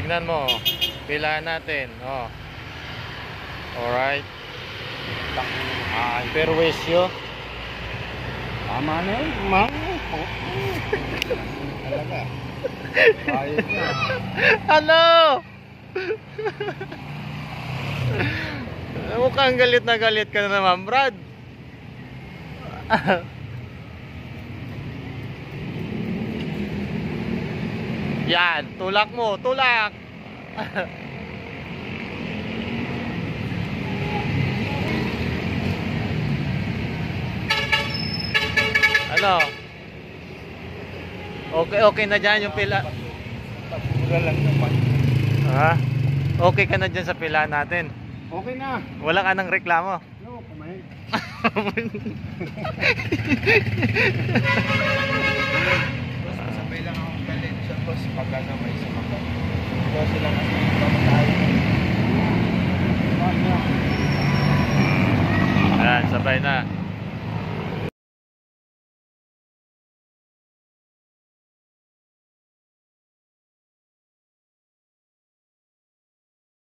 tignan mo. Pilahan natin. Oh. Alright. Perwisyo. Tama na yun, talaga. Ayos na. Ano? Mukhang galit na galit ka na naman, Brad. Yan, tulak mo, tulak. Ano? Okay na dyan yung pila. Pagpura lang naman. Ha? Okay ka na dyan sa pila natin. Okay na. Wala ka ng reklamo. No, kumain. Sabay lang akong galit sa boss pagka na may sumakot. Kaya sila kasi pamatayin. Ayan, sabay na.